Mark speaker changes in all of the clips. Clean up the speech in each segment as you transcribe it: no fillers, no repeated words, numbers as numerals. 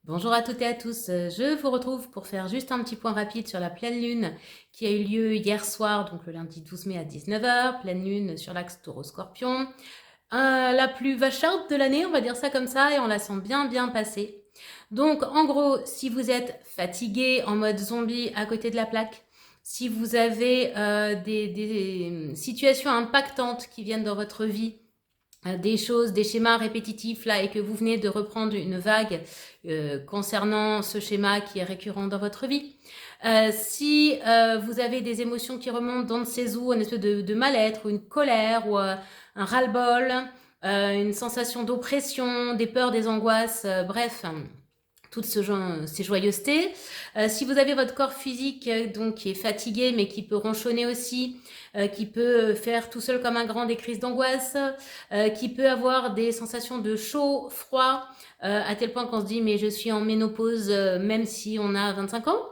Speaker 1: Bonjour à toutes et à tous, je vous retrouve pour faire juste un petit point rapide sur la pleine lune qui a eu lieu hier soir, donc le lundi 12 mai à 19h, pleine lune sur l'axe Taureau-Scorpion, la plus vacharde de l'année, on va dire ça comme ça, et on la sent bien passer. Donc en gros, si vous êtes fatigué en mode zombie à côté de la plaque, si vous avez des situations impactantes qui viennent dans votre vie, des choses, des schémas répétitifs là et que vous venez de reprendre une vague concernant ce schéma qui est récurrent dans votre vie. Si vous avez des émotions qui remontent dans de ces eaux, une espèce de mal-être ou une colère ou un ras-le-bol, une sensation d'oppression, des peurs, des angoisses, bref, toutes ces joyeusetés. Si vous avez votre corps physique donc qui est fatigué mais qui peut ronchonner aussi, qui peut faire tout seul comme un grand des crises d'angoisse, qui peut avoir des sensations de chaud, froid, à tel point qu'on se dit mais je suis en ménopause même si on a 25 ans.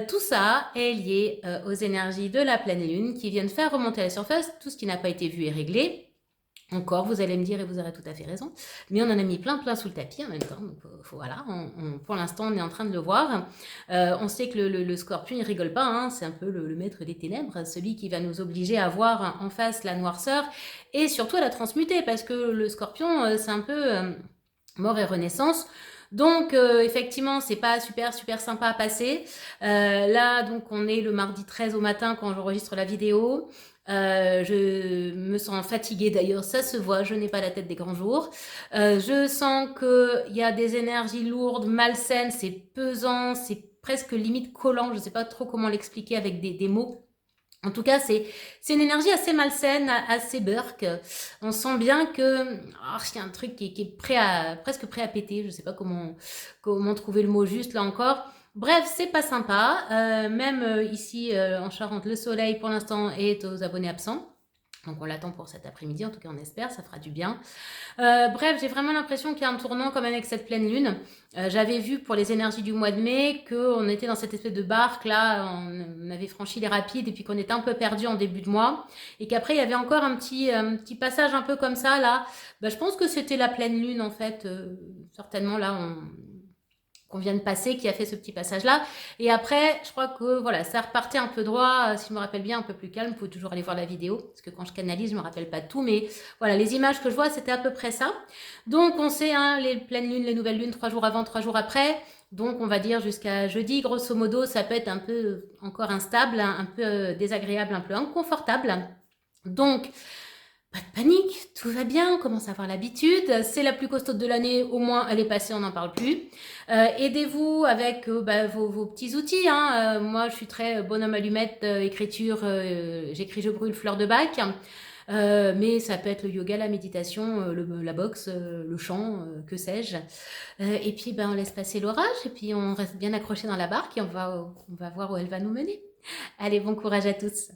Speaker 1: Tout ça est lié aux énergies de la pleine lune qui viennent faire remonter à la surface tout ce qui n'a pas été vu et réglé. Encore, vous allez me dire, et vous aurez tout à fait raison, mais on en a mis plein sous le tapis en même temps. Donc, voilà, pour l'instant, on est en train de le voir. On sait que le scorpion, il rigole pas, hein, c'est un peu le maître des ténèbres, celui qui va nous obliger à voir en face la noirceur et surtout à la transmuter, parce que le scorpion, c'est un peu mort et renaissance. Donc effectivement, c'est pas super sympa à passer. Là, donc on est le mardi 13 au matin quand j'enregistre la vidéo. Je me sens fatiguée d'ailleurs, ça se voit, je n'ai pas la tête des grands jours. Je sens qu'il y a des énergies lourdes, malsaines, c'est pesant, c'est presque limite collant, je ne sais pas trop comment l'expliquer avec des mots. En tout cas, c'est une énergie assez malsaine, assez burk. On sent bien que y a un truc qui est presque prêt à péter. Je ne sais pas comment trouver le mot juste là encore. Bref, c'est pas sympa. Même ici en Charente, le soleil pour l'instant est aux abonnés absents. Donc on l'attend pour cet après-midi, en tout cas on espère, ça fera du bien. Bref, j'ai vraiment l'impression qu'il y a un tournant quand même avec cette pleine lune. J'avais vu pour les énergies du mois de mai qu'on était dans cette espèce de barque là, on avait franchi les rapides et puis qu'on était un peu perdu en début de mois et qu'après il y avait encore un petit passage un peu comme ça là. Je pense que c'était la pleine lune en fait, certainement là qu'on vient de passer, qui a fait ce petit passage-là. Et après, je crois que voilà, ça repartait un peu droit, si je me rappelle bien, un peu plus calme. Vous pouvez toujours aller voir la vidéo, parce que quand je canalise, je me rappelle pas tout. Mais voilà, les images que je vois, c'était à peu près ça. Donc, on sait, hein, les pleines lunes, les nouvelles lunes, 3 jours avant, 3 jours après. Donc, on va dire jusqu'à jeudi, grosso modo, ça peut être un peu encore instable, un peu désagréable, un peu inconfortable. Donc, pas de panique, tout va bien, on commence à avoir l'habitude. C'est la plus costaud de l'année, au moins elle est passée, on n'en parle plus. Aidez-vous avec vos petits outils. Hein. Moi, je suis très bonhomme allumette, écriture, j'écris, je brûle, fleur de bac. Mais ça peut être le yoga, la méditation, la boxe, le chant, que sais-je. Et puis, on laisse passer l'orage et puis on reste bien accroché dans la barque et on va voir où elle va nous mener. Allez, bon courage à tous.